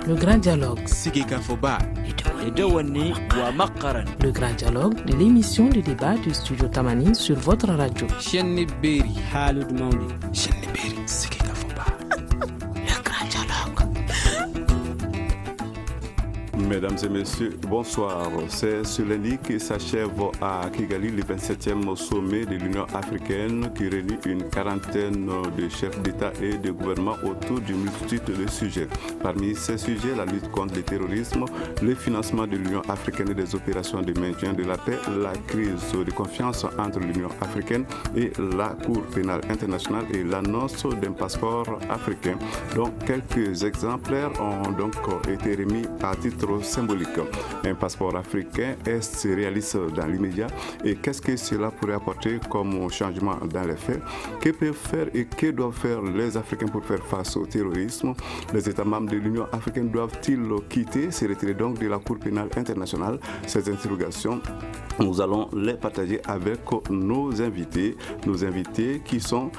Le grand dialogue. Sigika Foba. Le grand dialogue de l'émission de débat du studio Tamani sur votre radio. Chenni Beri. Halud Mauli. Chenni Beri. Sigika Foba. Le grand dialogue. Mesdames et messieurs, bonsoir. C'est ce lundi qui s'achève à Kigali le 27e sommet de l'Union africaine qui réunit une quarantaine de chefs d'État et de gouvernement autour d'une multitude de sujets. Parmi ces sujets, la lutte contre le terrorisme, le financement de l'Union africaine et des opérations de maintien de la paix, la crise de confiance entre l'Union africaine et la Cour pénale internationale et l'annonce d'un passeport africain. Donc, quelques exemplaires ont donc été remis à titre symbolique. Un passeport africain est réaliste dans l'immédiat et qu'est-ce que cela pourrait apporter comme changement dans les faits? Que peuvent faire et que doivent faire les Africains pour faire face au terrorisme? Les États membres de l'Union africaine doivent-ils se retirer donc de la Cour pénale internationale? Ces interrogations, nous allons les partager avec nos invités qui sont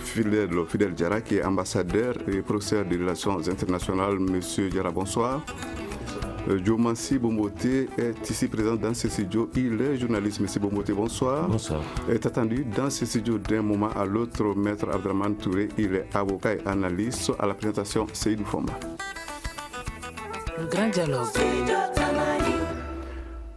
Fidel Diarra, qui est ambassadeur et professeur des relations internationales. Monsieur Diarra, bonsoir. Diomansi Bombote est ici présent dans ce studio. Il est journaliste. Monsieur Bombote, bonsoir. Bonsoir. Est attendu dans ce studio d'un moment à l'autre Maître Abdraman Touré. Il est avocat et analyste à la présentation Seydou Fomba. Le grand dialogue.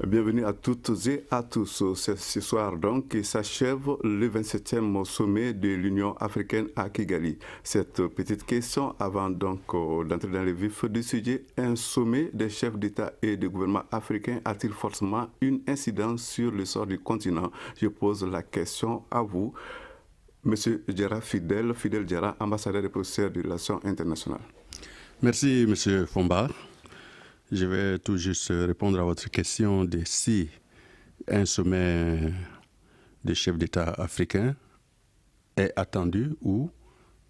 Bienvenue à toutes et à tous. Ce soir donc s'achève le 27e sommet de l'Union africaine à Kigali. Cette petite question avant donc d'entrer dans le vif du sujet, un sommet des chefs d'État et de gouvernement africains a-t-il forcément une incidence sur le sort du continent? Je pose la question à vous, Monsieur Diarra, Fidel Diarra, ambassadeur et professeur de relations internationales. Merci, Monsieur Fomba. Je vais tout juste répondre à votre question de si un sommet des chefs d'État africains est attendu ou,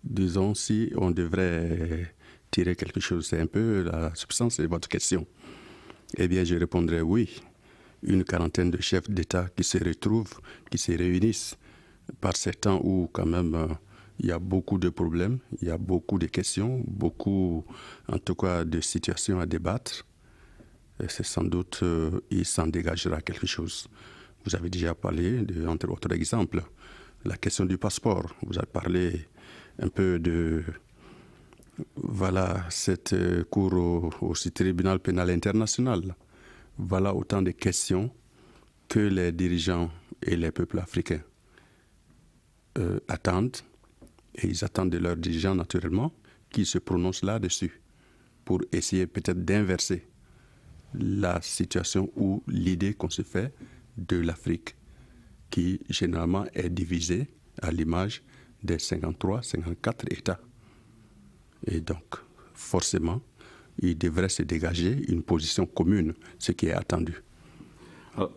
disons, si on devrait tirer quelque chose. C'est un peu la substance de votre question. Eh bien, je répondrai oui. Une quarantaine de chefs d'État qui se retrouvent, qui se réunissent par ces temps où quand même il y a beaucoup de problèmes, il y a beaucoup de questions, beaucoup en tout cas de situations à débattre. C'est sans doute, il s'en dégagera quelque chose. Vous avez déjà parlé, entre autres exemples, la question du passeport. Vous avez parlé un peu de, voilà, cette cour au tribunal pénal international. Voilà autant de questions que les dirigeants et les peuples africains attendent. Et ils attendent de leurs dirigeants, naturellement, qu'ils se prononcent là-dessus pour essayer peut-être d'inverser la situation ou l'idée qu'on se fait de l'Afrique, qui généralement est divisée à l'image des 53, 54 États. Et donc, forcément, il devrait se dégager une position commune, ce qui est attendu.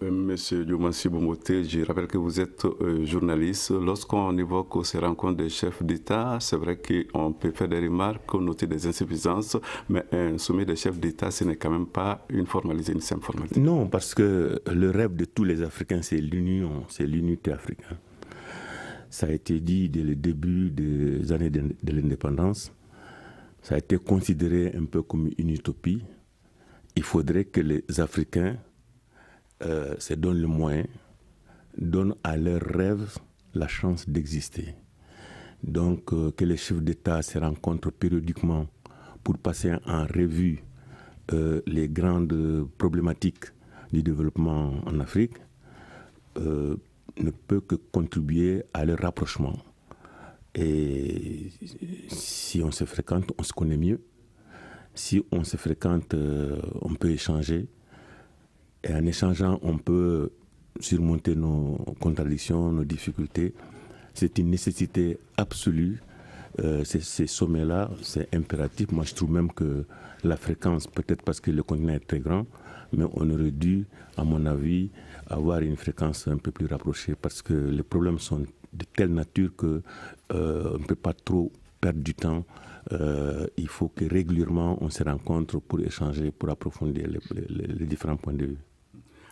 Monsieur Diomansi Bombote, je rappelle que vous êtes journaliste. Lorsqu'on évoque ces rencontres des chefs d'État, c'est vrai qu'on peut faire des remarques, noter des insuffisances, mais un sommet des chefs d'État, ce n'est quand même pas une formalité, une simple formalité. Non, parce que le rêve de tous les Africains, c'est l'union, c'est l'unité africaine. Ça a été dit dès le début des années de l'indépendance. Ça a été considéré un peu comme une utopie. Il faudrait que les Africains se donnent le moyen, donnent à leurs rêves la chance d'exister. Donc, que les chefs d'État se rencontrent périodiquement pour passer en revue les grandes problématiques du développement en Afrique ne peut que contribuer à leur rapprochement. Et si on se fréquente, on se connaît mieux. Si on se fréquente, on peut échanger. Et en échangeant, on peut surmonter nos contradictions, nos difficultés. C'est une nécessité absolue. Ces sommets-là, c'est impératif. Moi, je trouve même que la fréquence, peut-être parce que le continent est très grand, mais on aurait dû, à mon avis, avoir une fréquence un peu plus rapprochée parce que les problèmes sont de telle nature qu'on ne peut pas trop perdre du temps. Il faut que régulièrement, on se rencontre pour échanger, pour approfondir les différents points de vue.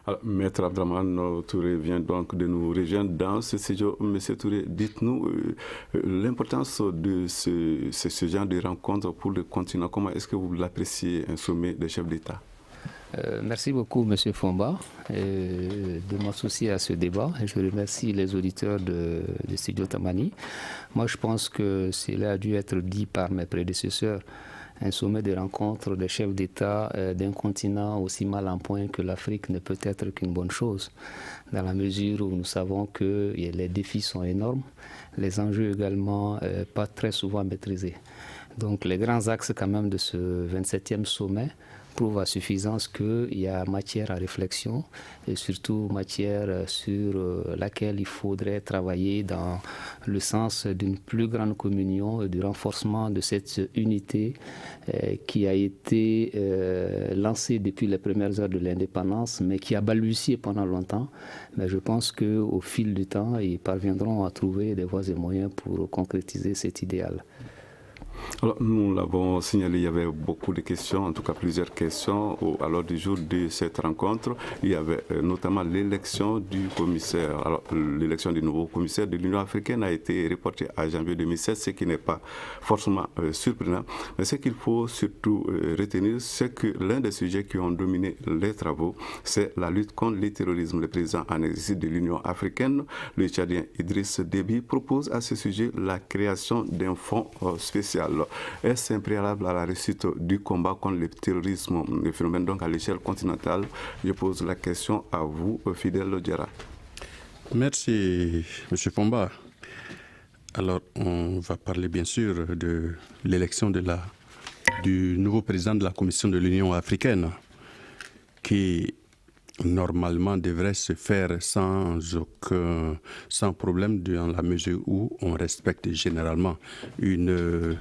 Alors, Maître Abdraman Touré vient donc de nous rejoindre dans ce studio. Monsieur Touré, dites-nous l'importance de ce genre de rencontre pour le continent. Comment est-ce que vous l'appréciez, un sommet des chefs d'État? Merci beaucoup, M. Fomba, de m'associer à ce débat. Je remercie les auditeurs de Studio Tamani. Moi, je pense que cela a dû être dit par mes prédécesseurs. Un sommet de rencontre des chefs d'État d'un continent aussi mal en point que l'Afrique ne peut être qu'une bonne chose, dans la mesure où nous savons que les défis sont énormes, les enjeux également pas très souvent maîtrisés. Donc les grands axes quand même de ce 27e sommet prouve à suffisance qu'il y a matière à réflexion et surtout matière sur laquelle il faudrait travailler dans le sens d'une plus grande communion et du renforcement de cette unité qui a été lancée depuis les premières heures de l'indépendance, mais qui a balbutié pendant longtemps. Mais je pense qu'au fil du temps, ils parviendront à trouver des voies et moyens pour concrétiser cet idéal. Alors, nous l'avons signalé, il y avait beaucoup de questions, en tout cas plusieurs questions à l'ordre du jour de cette rencontre. Il y avait notamment l'élection du commissaire. Alors, l'élection du nouveau commissaire de l'Union africaine a été reportée à janvier 2016, ce qui n'est pas forcément surprenant. Mais ce qu'il faut surtout retenir, c'est que l'un des sujets qui ont dominé les travaux, c'est la lutte contre le terrorisme. Le président en exercice de l'Union africaine, le Tchadien Idriss Déby, propose à ce sujet la création d'un fonds spécial. Est-ce un préalable à la réussite du combat contre le terrorisme, le phénomène donc à l'échelle continentale? Je pose la question à vous, Fidel Lodjara. Merci, M. Fomba. Alors, on va parler bien sûr de l'élection du nouveau président de la Commission de l'Union africaine, qui normalement devrait se faire sans problème dans la mesure où on respecte généralement une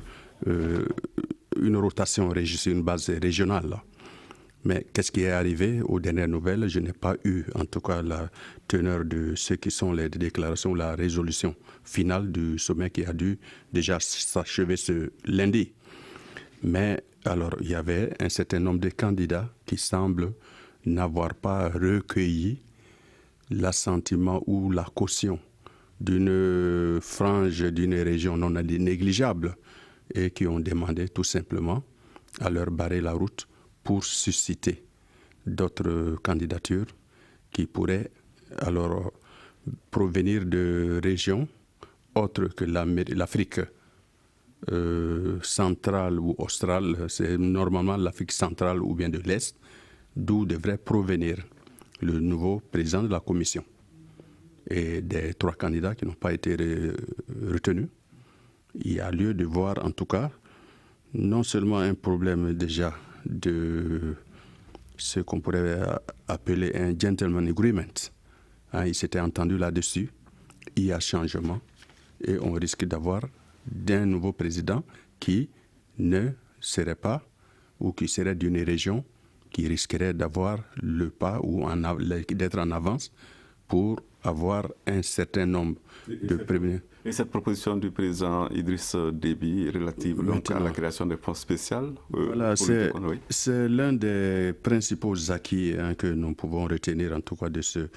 rotation sur une base régionale. Mais qu'est-ce qui est arrivé aux dernières nouvelles? Je n'ai pas eu en tout cas la teneur de ce qui sont les déclarations, la résolution finale du sommet qui a dû déjà s'achever ce lundi. Mais alors il y avait un certain nombre de candidats qui semblent n'avoir pas recueilli l'assentiment ou la caution d'une frange d'une région non négligeable et qui ont demandé tout simplement à leur barrer la route pour susciter d'autres candidatures qui pourraient alors provenir de régions autres que l'Afrique centrale ou australe. C'est normalement l'Afrique centrale ou bien de l'Est, d'où devrait provenir le nouveau président de la Commission. Et des 3 candidats qui n'ont pas été retenus, il y a lieu de voir en tout cas non seulement un problème déjà de ce qu'on pourrait appeler un gentleman agreement. Ils s'étaient entendus là-dessus, il y a changement et on risque d'avoir d'un nouveau président qui ne serait pas ou qui serait d'une région qui risquerait d'avoir le pas ou d'être en avance pour avoir un certain nombre de premiers. Et cette proposition du président Idriss Déby relative donc à la création des fonds spéciaux, voilà, c'est l'un des principaux acquis que nous pouvons retenir en tout cas de ce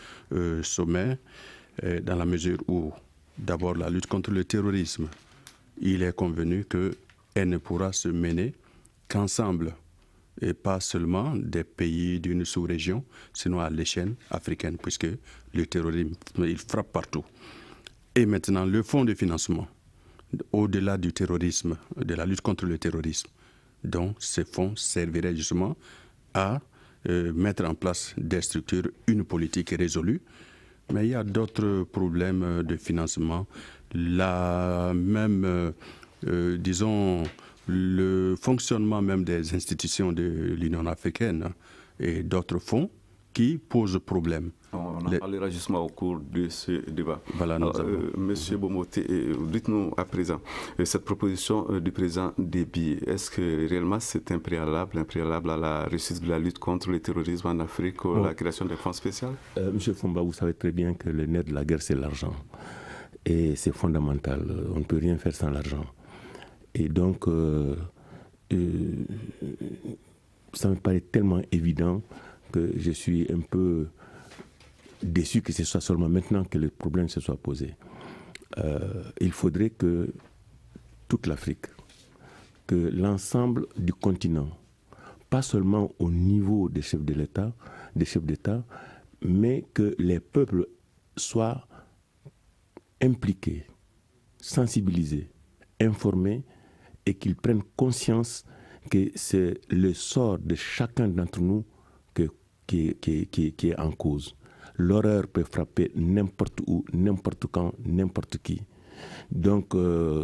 sommet, dans la mesure où d'abord la lutte contre le terrorisme, il est convenu qu'elle ne pourra se mener qu'ensemble et pas seulement des pays d'une sous-région, sinon à l'échelle africaine, puisque le terrorisme, il frappe partout. Et maintenant, le fonds de financement, au-delà du terrorisme, de la lutte contre le terrorisme, donc ces fonds serviraient justement à mettre en place des structures, une politique résolue. Mais il y a d'autres problèmes de financement. Disons, le fonctionnement même des institutions de l'Union africaine et d'autres fonds qui posent problème. On en parlera justement au cours de ce débat. Voilà, Monsieur Bomoté, dites-nous à présent, cette proposition du président Déby, est-ce que réellement c'est un préalable à la réussite de la lutte contre le terrorisme en Afrique, la création des fonds spéciaux? Monsieur Fomba, vous savez très bien que le nerf de la guerre, c'est l'argent. Et c'est fondamental. On ne peut rien faire sans l'argent. Et donc, ça me paraît tellement évident que je suis un peu déçu que ce soit seulement maintenant que le problème se soit posé. Il faudrait que toute l'Afrique, que l'ensemble du continent, pas seulement au niveau des chefs d'État, mais que les peuples soient impliqués, sensibilisés, informés et qu'ils prennent conscience que c'est le sort de chacun d'entre nous qui est en cause. L'horreur peut frapper n'importe où, n'importe quand, n'importe qui. Donc,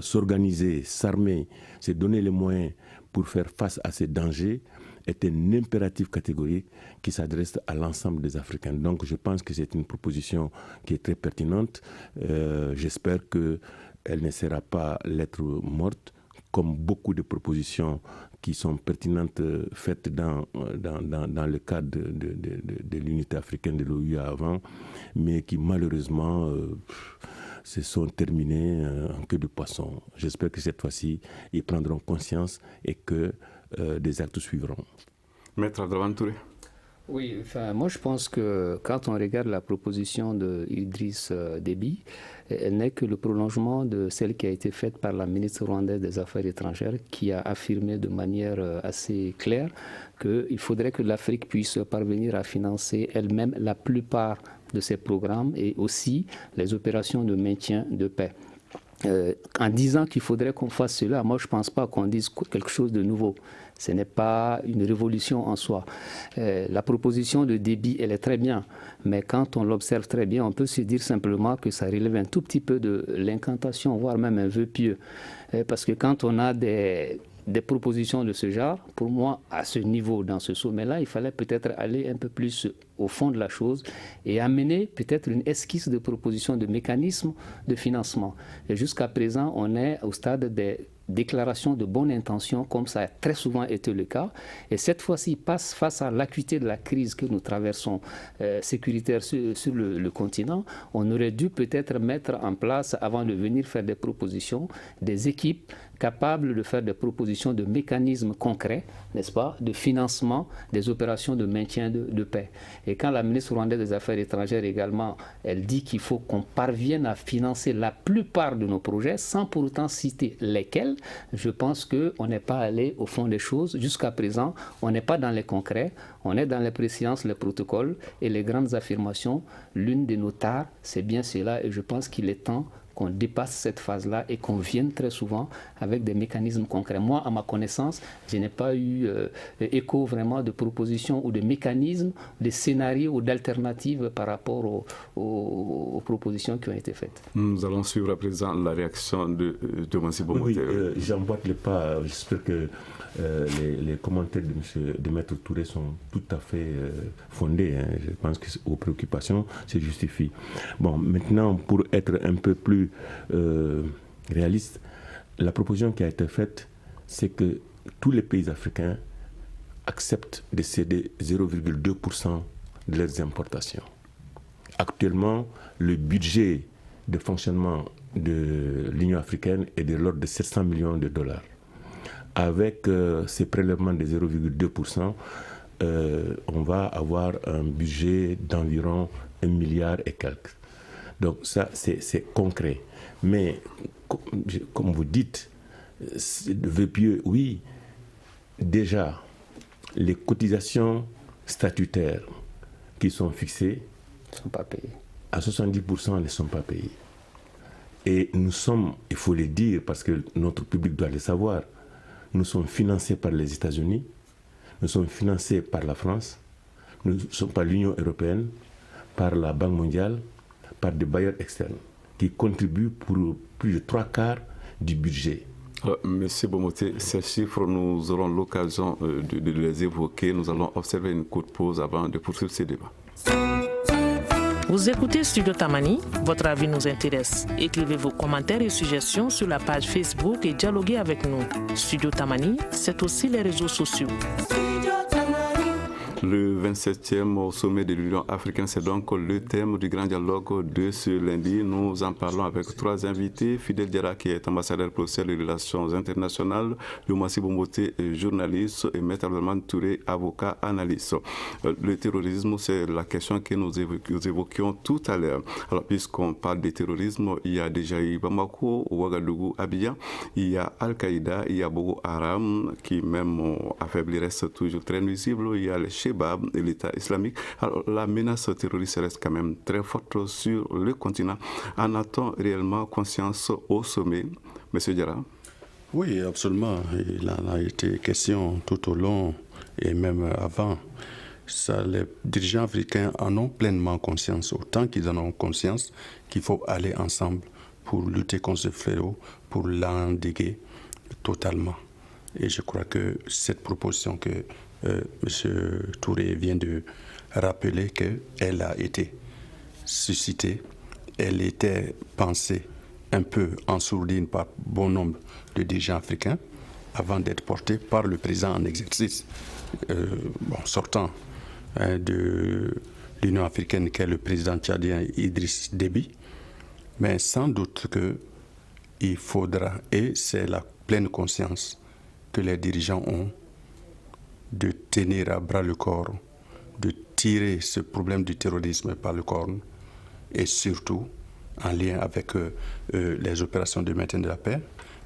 s'organiser, s'armer, se donner les moyens pour faire face à ces dangers est un impératif catégorique qui s'adresse à l'ensemble des Africains. Donc, je pense que c'est une proposition qui est très pertinente. J'espère qu'elle ne sera pas lettre morte, comme beaucoup de propositions qui sont pertinentes faites dans le cadre de l'unité africaine de l'OUA avant, mais qui malheureusement se sont terminées en queue de poisson. J'espère que cette fois-ci, ils prendront conscience et que des actes suivront. Maître Abdrahmane Touré. Oui, enfin, moi je pense que quand on regarde la proposition d'Idriss Déby, elle n'est que le prolongement de celle qui a été faite par la ministre rwandaise des Affaires étrangères, qui a affirmé de manière assez claire qu'il faudrait que l'Afrique puisse parvenir à financer elle-même la plupart de ses programmes et aussi les opérations de maintien de paix. En disant qu'il faudrait qu'on fasse cela, moi je ne pense pas qu'on dise quelque chose de nouveau. Ce n'est pas une révolution en soi. La proposition de Déby, elle est très bien, mais quand on l'observe très bien, on peut se dire simplement que ça relève un tout petit peu de l'incantation, voire même un vœu pieux. Parce que quand on a des propositions de ce genre, pour moi, à ce niveau, dans ce sommet-là, il fallait peut-être aller un peu plus au fond de la chose et amener peut-être une esquisse de proposition de mécanisme de financement. Et jusqu'à présent, on est au stade des déclaration de bonne intention, comme ça a très souvent été le cas. Et cette fois-ci, face à l'acuité de la crise que nous traversons sécuritaire sur le continent, on aurait dû peut-être mettre en place, avant de venir faire des propositions, des équipes capables de faire des propositions de mécanismes concrets, n'est-ce pas, de financement des opérations de maintien de paix. Et quand la ministre rwandaise des Affaires étrangères également, elle dit qu'il faut qu'on parvienne à financer la plupart de nos projets, sans pour autant citer lesquels, je pense qu'on n'est pas allé au fond des choses. Jusqu'à présent, on n'est pas dans les concrets, on est dans les préséances, les protocoles et les grandes affirmations. L'une de nos tares, c'est bien cela, et je pense qu'il est temps qu'on dépasse cette phase-là et qu'on vienne très souvent avec des mécanismes concrets. Moi, à ma connaissance, je n'ai pas eu écho vraiment de propositions ou de mécanismes, de scénarios ou d'alternatives par rapport aux propositions qui ont été faites. Nous allons suivre à présent la réaction de Mancibo Moutéré. Oui, j'emboîte le pas. J'espère que les commentaires de Maître Touré sont tout à fait fondés. Hein. Je pense que aux préoccupations se justifient. Bon, maintenant, pour être un peu plus réaliste, la proposition qui a été faite, c'est que tous les pays africains acceptent de céder 0,2% de leurs importations. Actuellement, le budget de fonctionnement de l'Union africaine est de l'ordre de 700 millions de dollars. Avec ces prélèvements de 0,2%, on va avoir un budget d'environ 1 milliard et quelques. Donc ça, c'est concret. Mais, comme vous dites, le vœu pieux, oui, déjà, les cotisations statutaires qui sont fixées ne sont pas payées. À 70%, elles ne sont pas payées. Et nous sommes, il faut le dire, parce que notre public doit le savoir, nous sommes financés par les États-Unis, nous sommes financés par la France, nous sommes par l'Union européenne, par la Banque mondiale, par des bailleurs externes qui contribuent pour plus de 3/4 du budget. Monsieur Bomoté, ces chiffres, nous aurons l'occasion de les évoquer. Nous allons observer une courte pause avant de poursuivre ces débats. Vous écoutez Studio Tamani, votre avis nous intéresse. Écrivez vos commentaires et suggestions sur la page Facebook et dialoguez avec nous. Studio Tamani, c'est aussi les réseaux sociaux. Le 27e sommet de l'Union africaine, c'est donc le thème du grand dialogue de ce lundi. Nous en parlons avec 3 invités. Fidel Diarra, qui est ambassadeur professionnel des relations internationales, Loumassi Bomboté, journaliste, et Maître Abdelman Touré, avocat analyste. Le terrorisme, c'est la question que nous évoquions tout à l'heure. Alors, puisqu'on parle de terrorisme, il y a déjà eu Bamako, Ouagadougou, Abidjan, il y a Al-Qaïda, il y a Boko Haram, qui même affaibli reste toujours très nuisible, il y a le Shebab et l'État islamique. Alors, la menace terroriste reste quand même très forte sur le continent. En a-t-on réellement conscience au sommet, M. Diarra? Oui, absolument. Il en a été question tout au long et même avant. Ça, les dirigeants africains en ont pleinement conscience, autant qu'ils en ont conscience qu'il faut aller ensemble pour lutter contre ce fléau, pour l'endiguer totalement. Et je crois que cette proposition que M. Touré vient de rappeler, qu'elle a été suscitée, elle était pensée un peu en sourdine par bon nombre de dirigeants africains avant d'être portée par le président en exercice sortant de l'Union africaine, qui est le président tchadien Idriss Déby. Mais sans doute qu'il faudra, et c'est la pleine conscience que les dirigeants ont, de tenir à bras le corps, de tirer ce problème du terrorisme par le corne, et surtout en lien avec les opérations de maintien de la paix.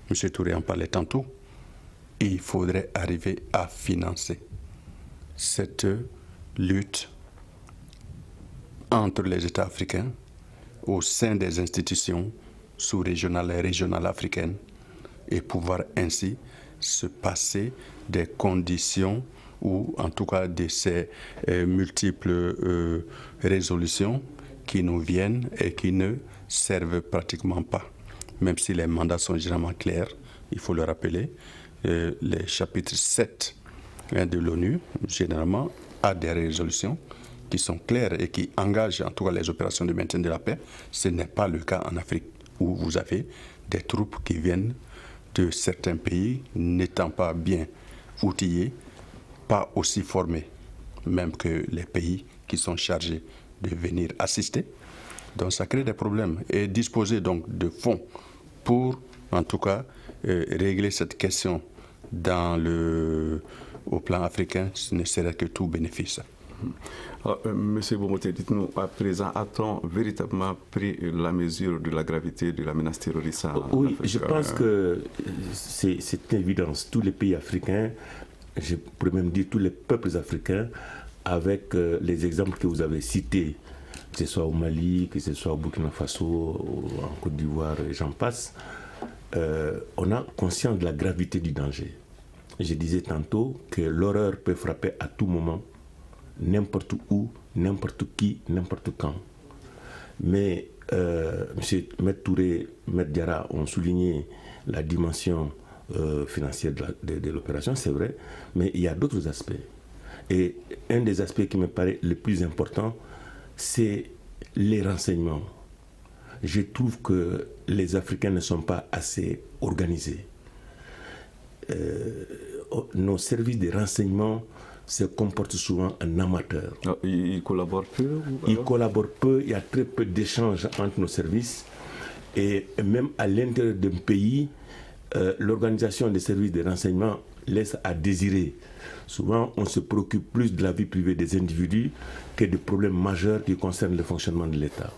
M. Touré en parlait tantôt. Il faudrait arriver à financer cette lutte entre les États africains au sein des institutions sous-régionales et régionales africaines, et pouvoir ainsi se passer des conditions ou en tout cas de ces multiples résolutions qui nous viennent et qui ne servent pratiquement pas. Même si les mandats sont généralement clairs, il faut le rappeler, les chapitres 7 de l'ONU, généralement, a des résolutions qui sont claires et qui engagent en tout cas les opérations de maintien de la paix. Ce n'est pas le cas en Afrique, où vous avez des troupes qui viennent de certains pays n'étant pas bien outillés, pas aussi formés, même que les pays qui sont chargés de venir assister. Donc ça crée des problèmes. Et disposer donc de fonds pour, en tout cas, régler cette question au plan africain, ce ne serait que tout bénéfice. Monsieur Bomboté, dites-nous, à présent, a-t-on véritablement pris la mesure de la gravité de la menace terroriste? Oui, je pense que c'est une évidence. Tous les pays africains, je pourrais même dire tous les peuples africains, avec les exemples que vous avez cités, que ce soit au Mali, que ce soit au Burkina Faso, en Côte d'Ivoire, et j'en passe, on a conscience de la gravité du danger. Je disais tantôt que l'horreur peut frapper à tout moment, n'importe où, n'importe qui, n'importe quand. Mais M. Touré, M. Diarra ont souligné la dimension financière de l'opération, c'est vrai, mais il y a d'autres aspects. Et un des aspects qui me paraît le plus important, c'est les renseignements. Je trouve que les Africains ne sont pas assez organisés. Nos services de renseignement se comportent souvent en amateurs. Ils collaborent peu? Ils collaborent peu, il y a très peu d'échanges entre nos services. Et même à l'intérieur d'un pays, l'organisation des services de renseignement laisse à désirer. Souvent, on se préoccupe plus de la vie privée des individus que de problèmes majeurs qui concernent le fonctionnement de l'État.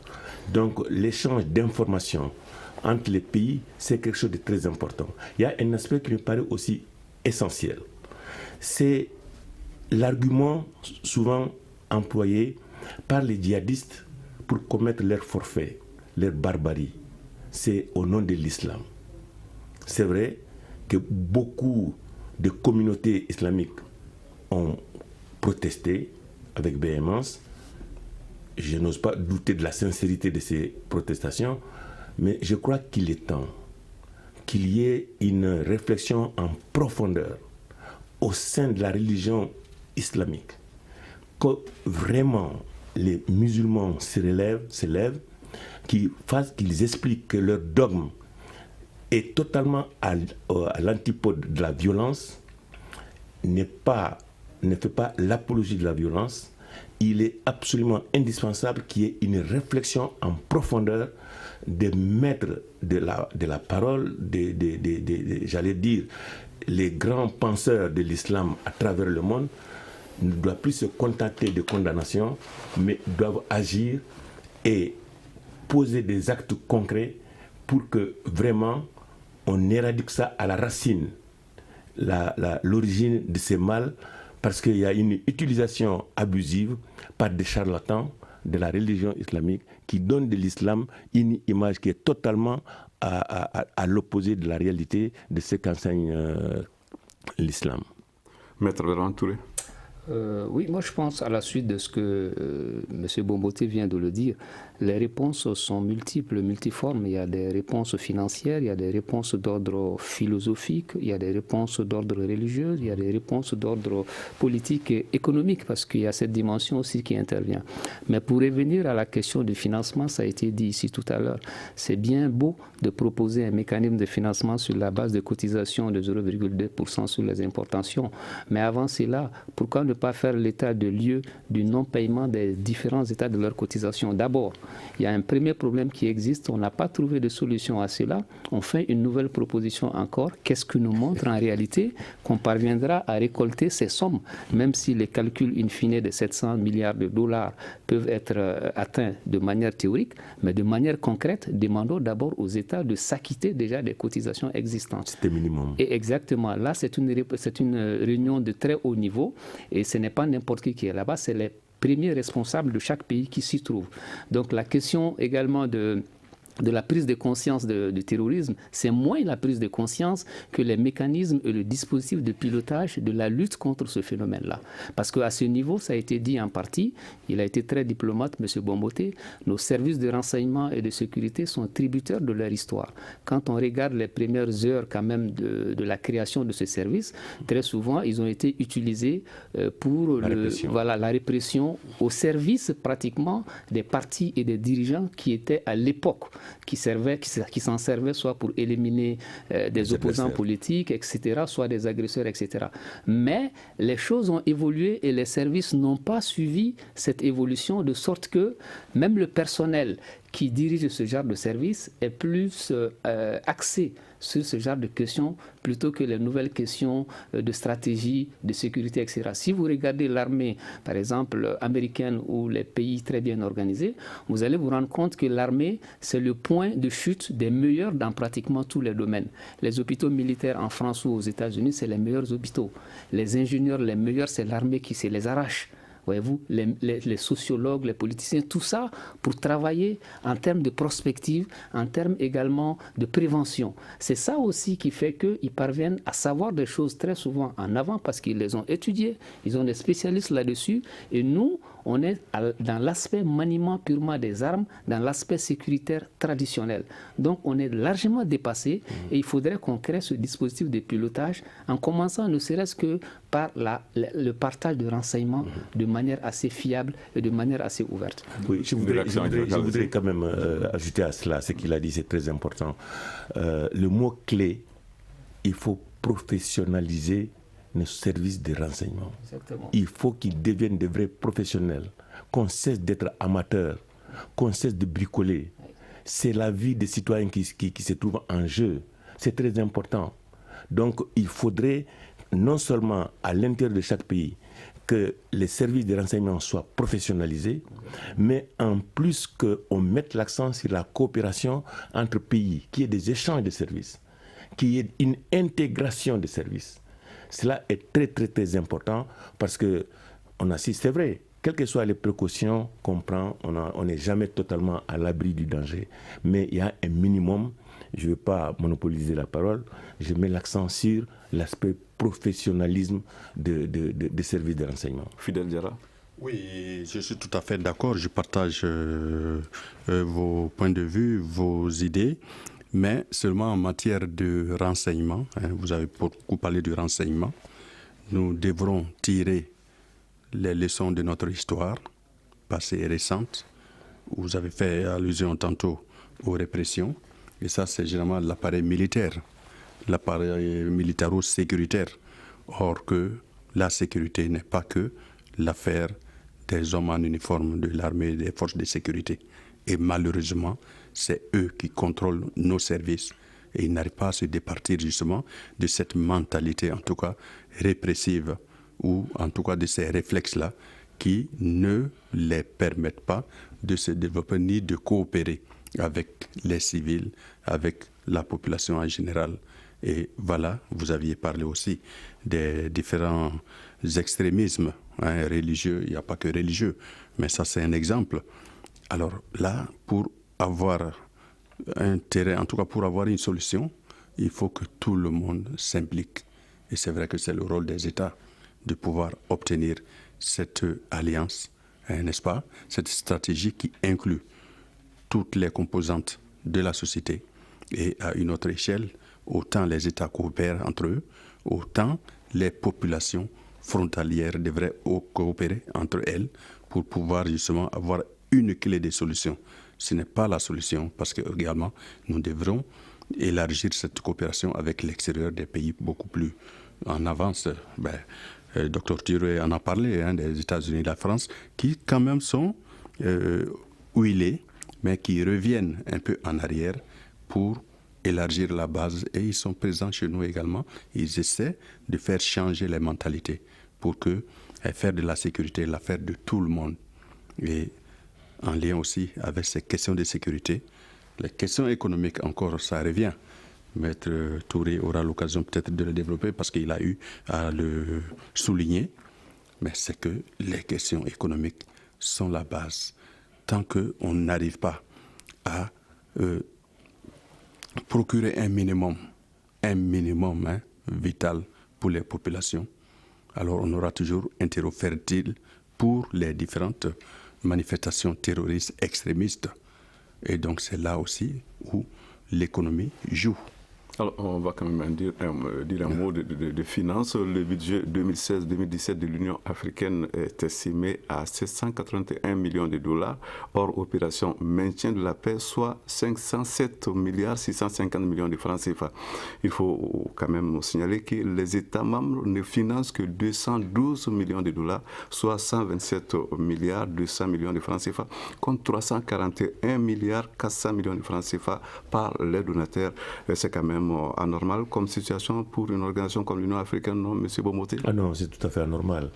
Donc, l'échange d'informations entre les pays, c'est quelque chose de très important. Il y a un aspect qui me paraît aussi essentiel. C'est l'argument souvent employé par les djihadistes pour commettre leur forfait, leur barbarie. C'est au nom de l'islam. C'est vrai que beaucoup de communautés islamiques ont protesté avec véhémence. Je n'ose pas douter de la sincérité de ces protestations, mais je crois qu'il est temps qu'il y ait une réflexion en profondeur au sein de la religion islamique, que vraiment les musulmans s'élèvent, qu'ils expliquent que leur dogme est totalement à l'antipode de la violence, n'est pas ne fait pas l'apologie de la violence, il est absolument indispensable qu'il y ait une réflexion en profondeur des maîtres de la parole, j'allais dire, les grands penseurs de l'islam à travers le monde ne doivent plus se contenter de condamnations, mais doivent agir et poser des actes concrets pour que vraiment on éradique ça à la racine, l'origine de ces mal, parce qu'il y a une utilisation abusive par des charlatans de la religion islamique qui donnent de l'islam une image qui est totalement à l'opposé de la réalité de ce qu'enseigne l'islam. Maître Laurent Touré. Oui, moi je pense à la suite de ce que M. Bomboté vient de le dire, les réponses sont multiples, multiformes. Il y a des réponses financières, il y a des réponses d'ordre philosophique, il y a des réponses d'ordre religieux, il y a des réponses d'ordre politique et économique, parce qu'il y a cette dimension aussi qui intervient. Mais pour revenir à la question du financement, ça a été dit ici tout à l'heure, c'est bien beau de proposer un mécanisme de financement sur la base de cotisation de 0,2% sur les importations. Mais avant cela, pourquoi ne pas faire l'état de lieu du non-paiement des différents états de leurs cotisations? D'abord, il y a un premier problème qui existe, on n'a pas trouvé de solution à cela. On fait une nouvelle proposition encore. Qu'est-ce que nous montre en réalité qu'on parviendra à récolter ces sommes, même si les calculs in fine de 700 milliards de dollars peuvent être atteints de manière théorique, mais de manière concrète, demandons d'abord aux États de s'acquitter déjà des cotisations existantes. C'était minimum. Et exactement, là c'est une réunion de très haut niveau et ce n'est pas n'importe qui est là-bas, c'est les premiers responsables de chaque pays qui s'y trouvent. Donc la question également de la prise de conscience du terrorisme, c'est moins la prise de conscience que les mécanismes et le dispositif de pilotage de la lutte contre ce phénomène-là. Parce qu'à ce niveau, ça a été dit en partie, il a été très diplomate, M. Bomboté, nos services de renseignement et de sécurité sont tributaires de leur histoire. Quand on regarde les premières heures quand même de la création de ce service, très souvent, ils ont été utilisés pour la répression au service pratiquement des partis et des dirigeants qui étaient à l'époque qui s'en servaient soit pour éliminer des opposants politiques, etc., soit des agresseurs, etc. Mais les choses ont évolué et les services n'ont pas suivi cette évolution, de sorte que même le personnel qui dirige ce genre de service est plus axé sur ce genre de questions plutôt que les nouvelles questions de stratégie, de sécurité, etc. Si vous regardez l'armée, par exemple, américaine ou les pays très bien organisés, vous allez vous rendre compte que l'armée, c'est le point de chute des meilleurs dans pratiquement tous les domaines. Les hôpitaux militaires en France ou aux États-Unis, c'est les meilleurs hôpitaux. Les ingénieurs, les meilleurs, c'est l'armée qui se les arrache. Voyez-vous, les sociologues, les politiciens, tout ça pour travailler en termes de prospective, en termes également de prévention. C'est ça aussi qui fait qu'ils parviennent à savoir des choses très souvent en avant parce qu'ils les ont étudiées, ils ont des spécialistes là-dessus et nous, on est dans l'aspect maniement purement des armes, dans l'aspect sécuritaire traditionnel. Donc on est largement dépassé et il faudrait qu'on crée ce dispositif de pilotage en commençant ne serait-ce que par le partage de renseignements de manière assez fiable et de manière assez ouverte. Oui, je voudrais quand même ajouter à cela, ce qu'il a dit, c'est très important. Le mot clé, il faut professionnaliser nos services de renseignement. Exactement. Il faut qu'ils deviennent de vrais professionnels, qu'on cesse d'être amateurs, qu'on cesse de bricoler. C'est la vie des citoyens qui se trouve en jeu. C'est très important. Donc, il faudrait non seulement à l'intérieur de chaque pays que les services de renseignement soient professionnalisés, mais en plus qu'on mette l'accent sur la coopération entre pays, qu'il y ait des échanges de services, qu'il y ait une intégration de services. Cela est très, très, très important parce qu'on assiste, c'est vrai, quelles que soient les précautions qu'on prend, on n'est jamais totalement à l'abri du danger. Mais il y a un minimum, je ne veux pas monopoliser la parole, je mets l'accent sur l'aspect professionnalisme des services de renseignement. Fidel Diarra. Oui, je suis tout à fait d'accord, je partage vos points de vue, vos idées. Mais seulement en matière de renseignement, vous avez beaucoup parlé du renseignement, nous devrons tirer les leçons de notre histoire passée et récente. Vous avez fait allusion tantôt aux répressions, et ça c'est généralement l'appareil militaire, l'appareil militaro-sécuritaire. Or que la sécurité n'est pas que l'affaire des hommes en uniforme de l'armée et des forces de sécurité. Et malheureusement, c'est eux qui contrôlent nos services. Et ils n'arrivent pas à se départir justement de cette mentalité, en tout cas répressive, ou en tout cas de ces réflexes-là, qui ne les permettent pas de se développer ni de coopérer avec les civils, avec la population en général. Et voilà, vous aviez parlé aussi des différents extrémismes religieux. Il n'y a pas que religieux, mais ça c'est un exemple. Alors là, pour avoir un terrain, en tout cas pour avoir une solution, il faut que tout le monde s'implique. Et c'est vrai que c'est le rôle des États de pouvoir obtenir cette alliance, n'est-ce pas, cette stratégie qui inclut toutes les composantes de la société. Et à une autre échelle, autant les États coopèrent entre eux, autant les populations frontalières devraient coopérer entre elles pour pouvoir justement avoir une clé de solution. Ce n'est pas la solution parce que également nous devrons élargir cette coopération avec l'extérieur des pays beaucoup plus en avance. Dr Thuret en a parlé, des États-Unis et de la France, qui quand même sont huilés, mais qui reviennent un peu en arrière pour élargir la base. Et ils sont présents chez nous également. Ils essaient de faire changer les mentalités pour que faire de la sécurité l'affaire de tout le monde. Et en lien aussi avec ces questions de sécurité, les questions économiques encore, ça revient. Maître Touré aura l'occasion peut-être de le développer parce qu'il a eu à le souligner. Mais c'est que les questions économiques sont la base. Tant qu'on n'arrive pas à procurer un minimum vital pour les populations, alors on aura toujours un terreau fertile pour les différentes manifestations terroristes extrémistes. Et donc c'est là aussi où l'économie joue. Alors, on va quand même dire un mot de finances. Le budget 2016-2017 de l'Union africaine est estimé à 781 millions de dollars, hors opération maintien de la paix, soit 507 milliards 650 millions de francs CFA. Il faut quand même signaler que les États membres ne financent que 212 millions de dollars, soit 127 milliards 200 millions de francs CFA, contre 341 milliards 400 millions de francs CFA par les donataires. C'est quand même anormal comme situation pour une organisation comme l'Union africaine, non, M. Bomoté? Ah non, c'est tout à fait anormal.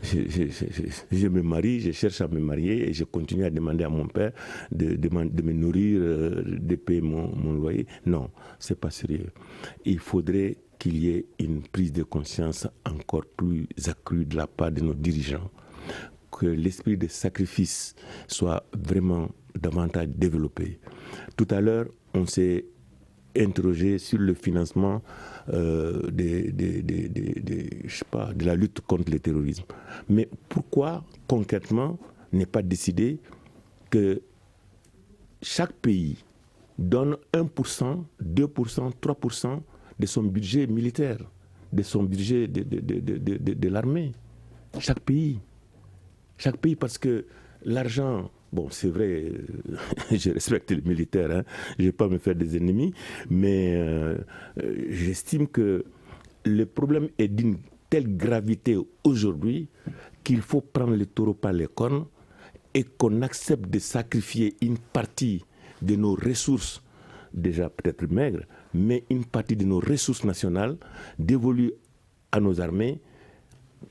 Je me marie, je cherche à me marier et je continue à demander à mon père de me nourrir, de payer mon loyer. Non, c'est pas sérieux. Il faudrait qu'il y ait une prise de conscience encore plus accrue de la part de nos dirigeants, que l'esprit de sacrifice soit vraiment davantage développé. Tout à l'heure, on s'est interrogé sur le financement de la lutte contre le terrorisme. Mais pourquoi, concrètement, n'est pas décidé que chaque pays donne 1%, 2%, 3% de son budget militaire, de son budget de l'armée? Chaque pays, parce que l'argent... Bon, c'est vrai, je respecte les militaires, je ne vais pas me faire des ennemis, mais j'estime que le problème est d'une telle gravité aujourd'hui qu'il faut prendre le taureau par les cornes et qu'on accepte de sacrifier une partie de nos ressources, déjà peut-être maigres, mais une partie de nos ressources nationales dévolues à nos armées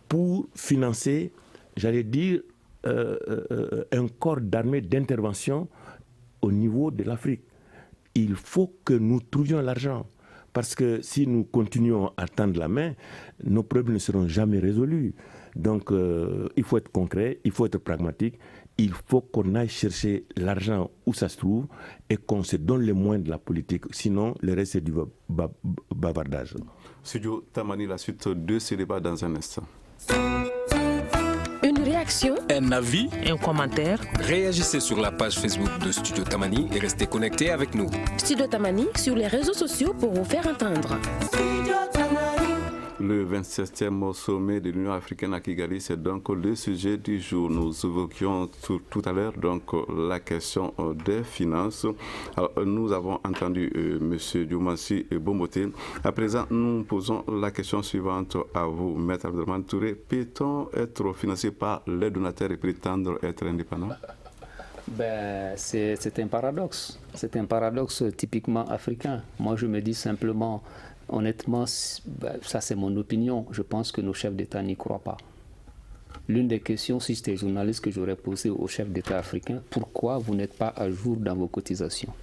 pour financer, j'allais dire, un corps d'armée d'intervention au niveau de l'Afrique. Il faut que nous trouvions l'argent. Parce que si nous continuons à tendre la main, nos problèmes ne seront jamais résolus. Donc il faut être concret, il faut être pragmatique, il faut qu'on aille chercher l'argent où ça se trouve et qu'on se donne les moyens de la politique. Sinon, le reste c'est du bavardage. Studio Tamani, la suite de ce débat dans un instant. Une réaction, un avis, Un commentaire, réagissez sur la page Facebook de Studio Tamani et restez connectés avec nous. Studio Tamani sur les réseaux sociaux pour vous faire entendre. Le 27e sommet de l'Union africaine à Kigali, c'est donc le sujet du jour. Nous évoquions tout à l'heure donc la question des finances. Alors, nous avons entendu M. Diomansy Bomboté. À présent, nous posons la question suivante à vous, Maître Abdelrahmane Touré. Peut-on être financé par les donateurs et prétendre être indépendant? C'est un paradoxe. C'est un paradoxe typiquement africain. Moi, je me dis simplement, honnêtement, ça c'est mon opinion, je pense que nos chefs d'État n'y croient pas. L'une des questions, si j'étais journaliste, que j'aurais posé aux chefs d'État africains, pourquoi vous n'êtes pas à jour dans vos cotisations?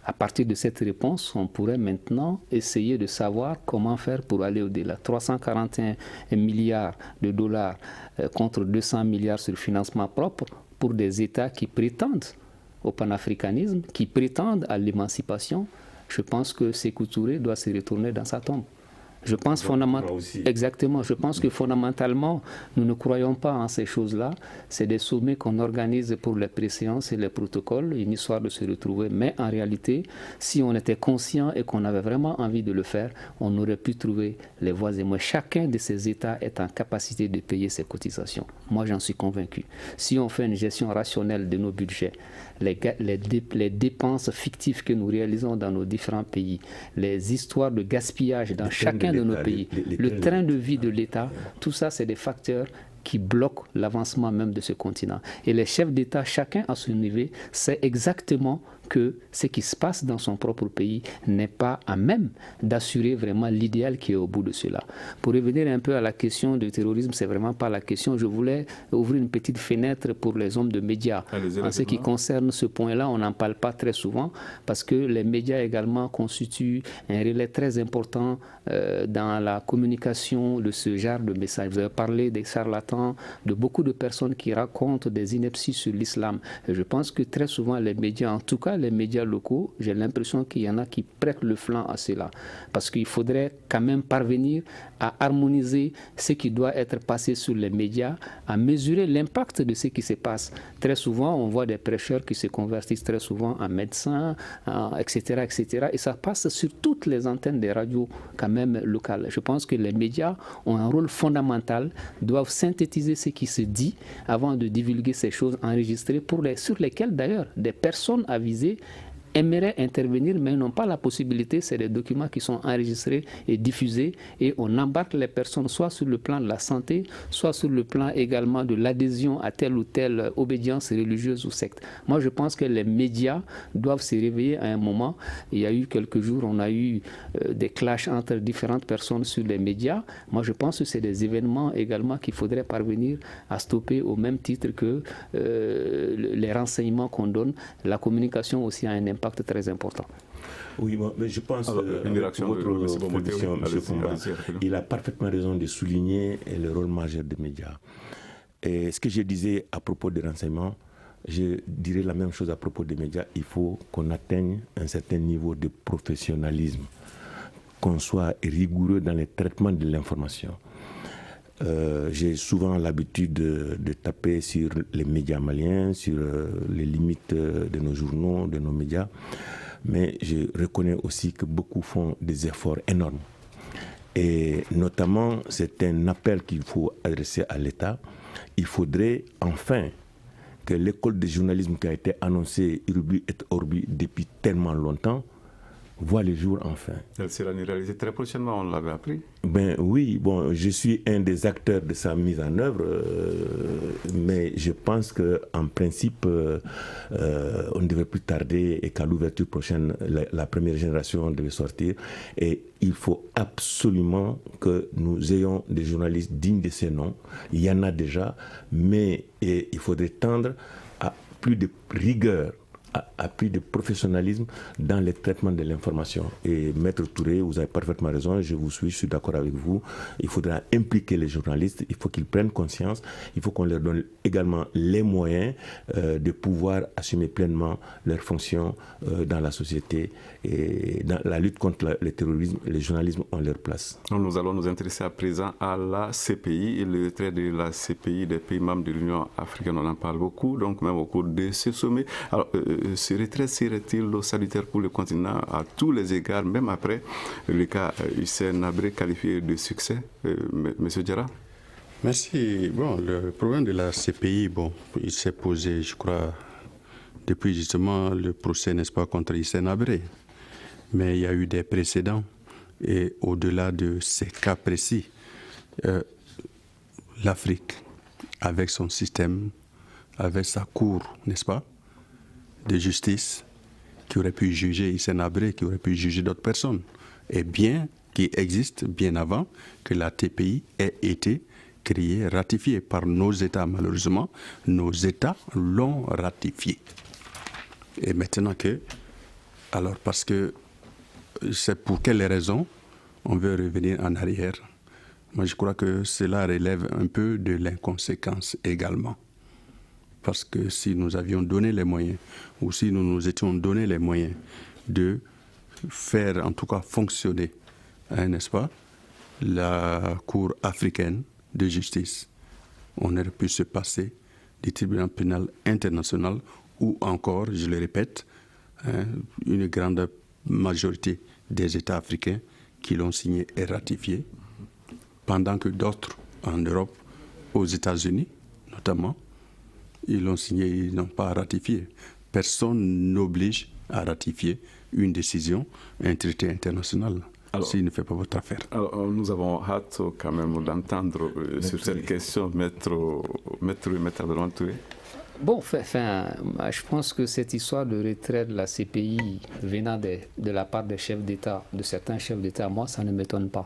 À partir de cette réponse, on pourrait maintenant essayer de savoir comment faire pour aller au-delà. 341 milliards de dollars contre 200 milliards sur le financement propre pour des États qui prétendent au panafricanisme, qui prétendent à l'émancipation. Je pense que Sékou Touré doit se retourner dans sa tombe. Je pense exactement. Je pense que fondamentalement, nous ne croyons pas en ces choses-là. C'est des sommets qu'on organise pour les préséances et les protocoles, une histoire de se retrouver. Mais en réalité, si on était conscient et qu'on avait vraiment envie de le faire, on aurait pu trouver les voies et moyens. Chacun de ces États est en capacité de payer ses cotisations. Moi, j'en suis convaincu. Si on fait une gestion rationnelle de nos budgets, les dépenses fictives que nous réalisons dans nos différents pays, les histoires de gaspillage dans chacun de nos pays, le train de vie de l'État, tout ça, c'est des facteurs qui bloquent l'avancement même de ce continent. Et les chefs d'État, chacun à son niveau, sait exactement que ce qui se passe dans son propre pays n'est pas à même d'assurer vraiment l'idéal qui est au bout de cela. Pour revenir un peu à la question du terrorisme, c'est vraiment pas la question. Je voulais ouvrir une petite fenêtre pour les hommes de médias. En ce qui concerne ce point-là, on n'en parle pas très souvent parce que les médias également constituent un relais très important dans la communication de ce genre de messages. Vous avez parlé des charlatans, de beaucoup de personnes qui racontent des inepties sur l'islam. Et je pense que très souvent les médias, en tout cas les médias locaux, j'ai l'impression qu'il y en a qui prêtent le flanc à cela. Parce qu'il faudrait quand même parvenir à harmoniser ce qui doit être passé sur les médias, à mesurer l'impact de ce qui se passe. Très souvent, on voit des prêcheurs qui se convertissent très souvent en médecins, etc., etc. Et ça passe sur toutes les antennes des radios quand même locales. Je pense que les médias ont un rôle fondamental, doivent synthétiser ce qui se dit avant de divulguer ces choses enregistrées sur lesquelles d'ailleurs des personnes avisées aimeraient intervenir mais n'ont pas la possibilité. C'est des documents qui sont enregistrés et diffusés et on embarque les personnes soit sur le plan de la santé, soit sur le plan également de l'adhésion à telle ou telle obédience religieuse ou secte. Moi je pense que les médias doivent se réveiller à un moment. Il y a eu quelques jours, on a eu des clashs entre différentes personnes sur les médias. Moi je pense que c'est des événements également qu'il faudrait parvenir à stopper au même titre que les renseignements qu'on donne. La communication aussi a un impact très important. Oui, bon, mais je pense que votre position, M. Fomba, il a parfaitement raison de souligner le rôle majeur des médias. Et ce que je disais à propos des renseignements, je dirais la même chose à propos des médias. Il faut qu'on atteigne un certain niveau de professionnalisme, qu'on soit rigoureux dans le traitement de l'information. J'ai souvent l'habitude de taper sur les médias maliens, sur les limites de nos journaux, de nos médias, mais je reconnais aussi que beaucoup font des efforts énormes. Et notamment, c'est un appel qu'il faut adresser à l'État. Il faudrait enfin que l'école de journalisme qui a été annoncée Urubu et Orbi depuis tellement longtemps voit le jour enfin. Elle sera une réalité très prochainement, on l'avait appris. Ben oui, bon, je suis un des acteurs de sa mise en œuvre, mais je pense qu'en principe, on ne devrait plus tarder et qu'à l'ouverture prochaine, la première génération devait sortir. Et il faut absolument que nous ayons des journalistes dignes de ces noms. Il y en a déjà, mais il faudrait tendre à plus de rigueur, à plus de professionnalisme dans le traitement de l'information. Et Maître Touré, vous avez parfaitement raison, je suis d'accord avec vous. Il faudra impliquer les journalistes, il faut qu'ils prennent conscience, il faut qu'on leur donne également les moyens de pouvoir assumer pleinement leurs fonctions dans la société. Et dans la lutte contre le terrorisme, les journalistes ont leur place. Nous allons nous intéresser à présent à la CPI et le trait de la CPI des pays membres de l'Union africaine. On en parle beaucoup, donc même au cours de ce sommet. Alors, ce retrait serait-il salutaire pour le continent à tous les égards, même après le cas Hissène Habré qualifié de succès, Monsieur Diarra? Merci. Bon, le problème de la CPI, il s'est posé, je crois, depuis justement le procès, n'est-ce pas, contre Hissène Habré. Mais il y a eu des précédents. Et au-delà de ces cas précis, l'Afrique, avec son système, avec sa cour, n'est-ce pas, de justice, qui aurait pu juger Hissène Habré, qui aurait pu juger d'autres personnes, et bien qui existe bien avant que la TPI ait été créée, ratifiée par nos États. Malheureusement, nos États l'ont ratifiée. Et maintenant que, alors parce que c'est pour quelles raisons on veut revenir en arrière? Moi, je crois que cela relève un peu de l'inconséquence également. Parce que si nous avions donné les moyens, ou si nous nous étions donné les moyens de faire, en tout cas, fonctionner, n'est-ce pas, la Cour africaine de justice, on aurait pu se passer du tribunal pénal international, ou encore, je le répète, une grande majorité des États africains qui l'ont signé et ratifié, pendant que d'autres en Europe, aux États-Unis notamment, ils l'ont signé, ils n'ont pas ratifié. Personne n'oblige à ratifier une décision, un traité international, s'il ne fait pas votre affaire. Alors, nous avons hâte quand même d'entendre sur cette question, Maître Abdelrahmane Touré. Bon, je pense que cette histoire de retrait de la CPI venant de la part des chefs d'État, de certains chefs d'État, moi, ça ne m'étonne pas.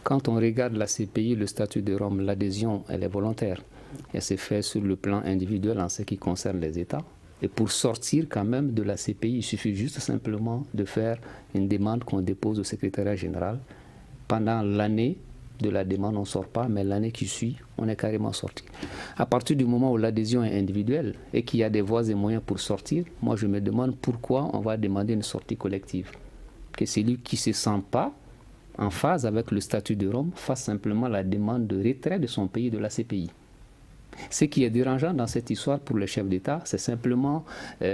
Quand on regarde la CPI, le statut de Rome, l'adhésion, elle est volontaire. Elle s'est faite sur le plan individuel en ce qui concerne les États. Et pour sortir quand même de la CPI, il suffit juste simplement de faire une demande qu'on dépose au secrétariat général. Pendant l'année de la demande, on ne sort pas, mais l'année qui suit, on est carrément sorti. À partir du moment où l'adhésion est individuelle et qu'il y a des voies et moyens pour sortir, moi je me demande pourquoi on va demander une sortie collective. Que celui qui ne se sent pas en phase avec le statut de Rome fasse simplement la demande de retrait de son pays de la CPI. Ce qui est dérangeant dans cette histoire pour les chefs d'État, c'est simplement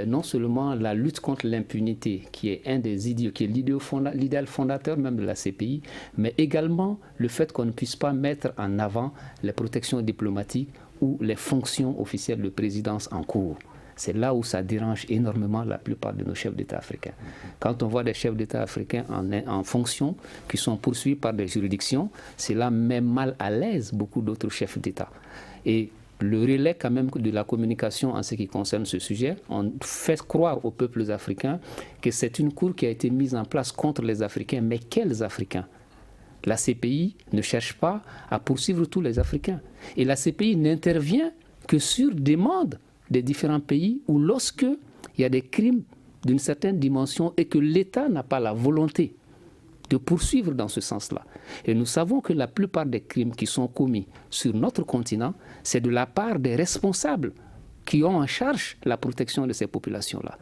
non seulement la lutte contre l'impunité, qui est un des idéaux, qui est l'idéal fondateur même de la CPI, mais également le fait qu'on ne puisse pas mettre en avant les protections diplomatiques ou les fonctions officielles de présidence en cours. C'est là où ça dérange énormément la plupart de nos chefs d'État africains. Quand on voit des chefs d'État africains en fonction qui sont poursuivis par des juridictions, cela met mal à l'aise beaucoup d'autres chefs d'État. Et le relais quand même de la communication en ce qui concerne ce sujet, on fait croire aux peuples africains que c'est une cour qui a été mise en place contre les Africains. Mais quels Africains? La CPI ne cherche pas à poursuivre tous les Africains. Et la CPI n'intervient que sur demande des différents pays ou lorsque il y a des crimes d'une certaine dimension et que l'État n'a pas la volonté de poursuivre dans ce sens-là. Et nous savons que la plupart des crimes qui sont commis sur notre continent, c'est de la part des responsables qui ont en charge la protection de ces populations-là.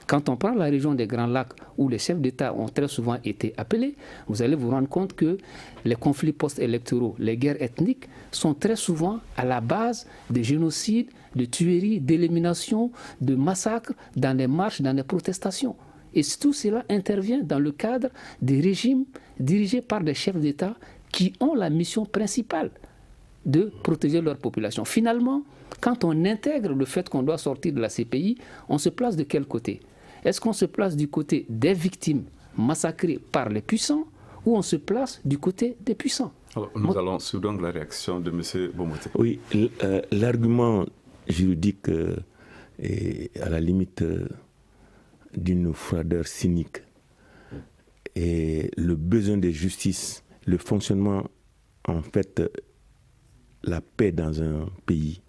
Quand on prend la région des Grands Lacs, où les chefs d'État ont très souvent été appelés, vous allez vous rendre compte que les conflits post-électoraux, les guerres ethniques, sont très souvent à la base des génocides, de tueries, d'éliminations, de massacres, dans les marches, dans les protestations. Et tout cela intervient dans le cadre des régimes dirigés par des chefs d'État qui ont la mission principale de protéger leur population. Finalement, quand on intègre le fait qu'on doit sortir de la CPI, on se place de quel côté? Est-ce qu'on se place du côté des victimes massacrées par les puissants ou on se place du côté des puissants? Alors, nous allons suivre la réaction de M. Bomoté. Oui, l'argument juridique est à la limite d'une froideur cynique. Et le besoin de justice, le fonctionnement, en fait, la paix dans un pays,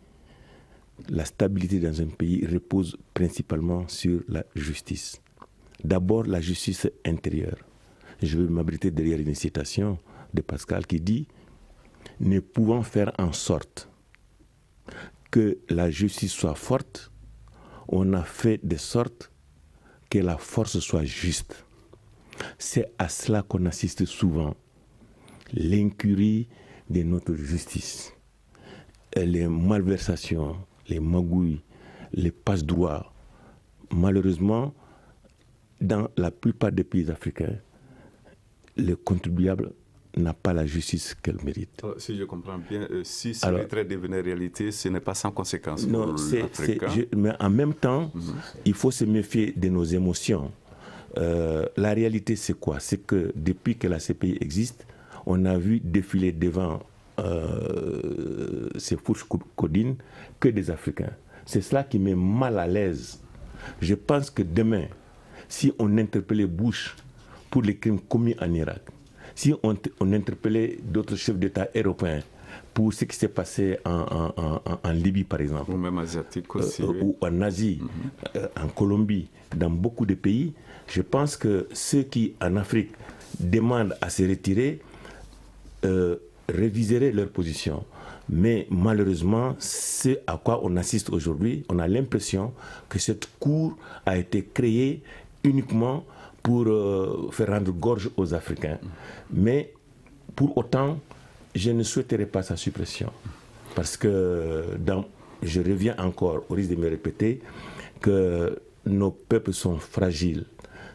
la stabilité dans un pays repose principalement sur la justice. D'abord, la justice intérieure. Je vais m'abriter derrière une citation de Pascal qui dit « Ne pouvant faire en sorte que la justice soit forte, on a fait de sorte que la force soit juste. » C'est à cela qu'on assiste souvent. L'incurie de notre justice, les malversations, les magouilles, les passe-droits malheureusement, dans la plupart des pays africains, le contribuable n'a pas la justice qu'elle mérite. Alors, si je comprends bien, si ce retrait devenait réalité, ce n'est pas sans conséquence pour l'Afrique. Mais en même temps, il faut se méfier de nos émotions. La réalité, c'est quoi? C'est que depuis que la CPI existe, on a vu défiler devant ces fourches codines que des Africains. C'est cela qui met mal à l'aise. Je pense que demain, si on interpellait Bush pour les crimes commis en Irak, si on interpellait d'autres chefs d'État européens pour ce qui s'est passé en Libye, par exemple, ou même asiatique aussi, ou en Asie, en Colombie, dans beaucoup de pays, je pense que ceux qui, en Afrique, demandent à se retirer réviseraient leur position. Mais malheureusement, ce à quoi on assiste aujourd'hui, on a l'impression que cette cour a été créée uniquement pour faire rendre gorge aux Africains. Mais pour autant, je ne souhaiterais pas sa suppression. Parce que, je reviens encore, au risque de me répéter, que nos peuples sont fragiles, ne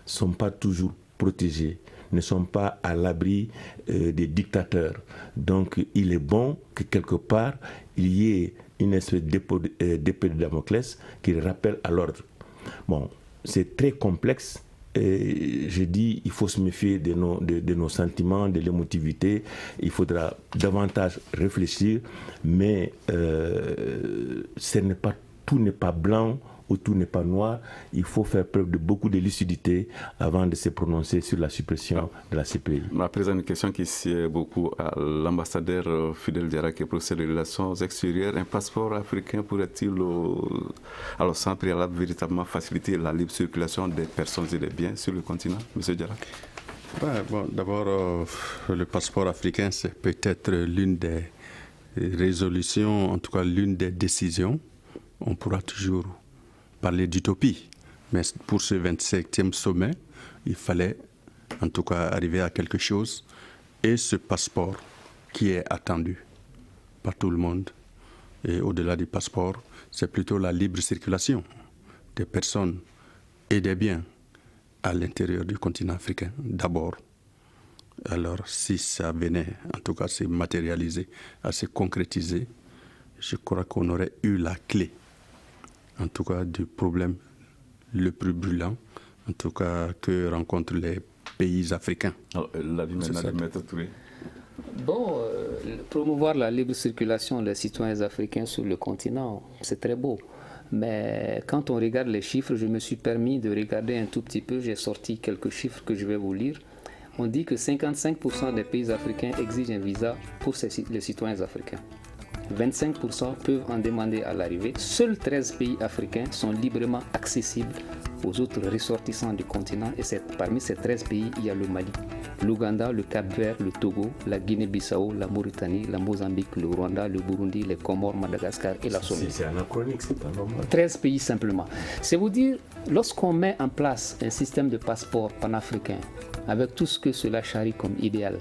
sont pas toujours protégés, ne sont pas à l'abri des dictateurs. Donc il est bon que quelque part, il y ait une espèce d'épée de Damoclès qui le rappelle à l'ordre. Bon, c'est très complexe. Et je dis, il faut se méfier de nos sentiments, de l'émotivité. Il faudra davantage réfléchir, mais tout n'est pas blanc ou tout n'est pas noir. Il faut faire preuve de beaucoup de lucidité avant de se prononcer sur la suppression de la CPI. À présent, une question qui sied beaucoup à l'ambassadeur Fidel Diarra, qui est professeur de relations extérieures. Un passeport africain pourrait-il, alors sans préalable, véritablement faciliter la libre circulation des personnes et des biens sur le continent, M. Diarra? D'abord, le passeport africain, c'est peut-être l'une des résolutions, en tout cas l'une des décisions. On pourra toujours parler d'utopie, mais pour ce 27e sommet, il fallait en tout cas arriver à quelque chose. Et ce passeport qui est attendu par tout le monde, et au-delà du passeport, c'est plutôt la libre circulation des personnes et des biens à l'intérieur du continent africain d'abord. Alors si ça venait en tout cas à se matérialiser, à se concrétiser, je crois qu'on aurait eu la clé, en tout cas du problème le plus brûlant, en tout cas que rencontrent les pays africains. Alors, Maître Touré. Bon, promouvoir la libre circulation des citoyens africains sur le continent, c'est très beau. Mais quand on regarde les chiffres, je me suis permis de regarder un tout petit peu, j'ai sorti quelques chiffres que je vais vous lire. On dit que 55% des pays africains exigent un visa pour les citoyens africains. 25% peuvent en demander à l'arrivée. Seuls 13 pays africains sont librement accessibles aux autres ressortissants du continent. Et parmi ces 13 pays, il y a le Mali, l'Ouganda, le Cap-Vert, le Togo, la Guinée-Bissau, la Mauritanie, la Mozambique, le Rwanda, le Burundi, les Comores, Madagascar et la Somalie. C'est anachronique, c'est pas normal. 13 pays simplement. C'est vous dire, lorsqu'on met en place un système de passeport panafricain, avec tout ce que cela charrie comme idéal,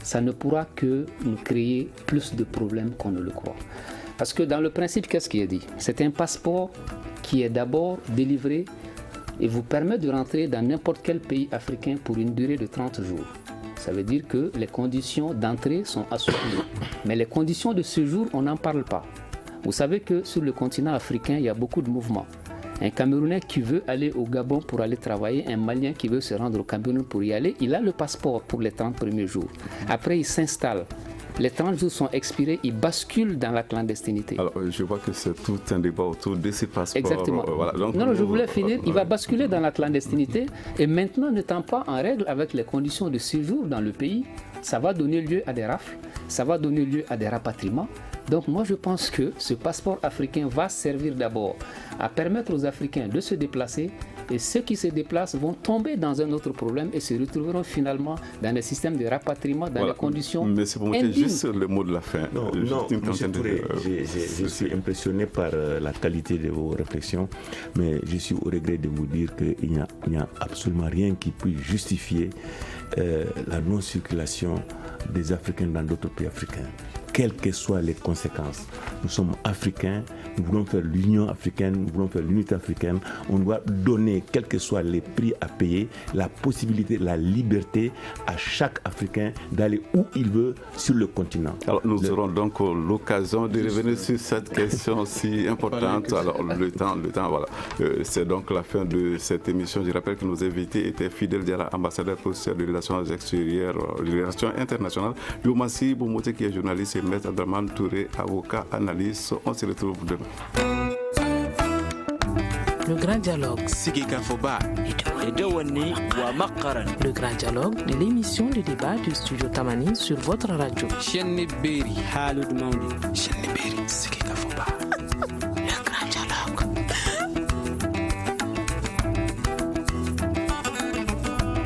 ça ne pourra que nous créer plus de problèmes qu'on ne le croit. Parce que dans le principe, qu'est-ce qui est dit? C'est un passeport qui est d'abord délivré et vous permet de rentrer dans n'importe quel pays africain pour une durée de 30 jours. Ça veut dire que les conditions d'entrée sont assouplies. Mais les conditions de séjour, on n'en parle pas. Vous savez que sur le continent africain, il y a beaucoup de mouvements. Un Camerounais qui veut aller au Gabon pour aller travailler, un Malien qui veut se rendre au Cameroun pour y aller, il a le passeport pour les 30 premiers jours. Après, il s'installe. Les 30 jours sont expirés, il bascule dans la clandestinité. Alors, je vois que c'est tout un débat autour de ces passeports. Exactement. Voilà. Donc, non, je voulais finir. Il va basculer dans la clandestinité et maintenant, n'étant pas en règle avec les conditions de séjour dans le pays, ça va donner lieu à des rafles, ça va donner lieu à des rapatriements. Donc moi je pense que ce passeport africain va servir d'abord à permettre aux Africains de se déplacer et ceux qui se déplacent vont tomber dans un autre problème et se retrouveront finalement dans des systèmes de rapatriement dans des conditions indignes. Mais c'est pour montrer juste le mot de la fin. Non, M. Touré, je suis impressionné par la qualité de vos réflexions, mais je suis au regret de vous dire qu'il n'y a absolument rien qui puisse justifier la non-circulation des Africains dans d'autres pays africains. quelles que soient les conséquences. Nous sommes africains, nous voulons faire l'union africaine, nous voulons faire l'unité africaine. On doit donner, quels que soient les prix à payer, la possibilité, la liberté à chaque Africain d'aller où il veut sur le continent. Alors nous aurons donc l'occasion de revenir sur cette question si importante. Alors le temps, voilà. C'est donc la fin de cette émission. Je rappelle que nos invités étaient Fidèle Diarra, ambassadeur professeur de relations extérieures, de relations internationales, Youmassi Boumoté qui est journaliste et Maître Abdraman Touré, avocat, analyste. On se retrouve demain. Le grand dialogue. Le grand dialogue de l'émission de débat du studio Tamani sur votre radio.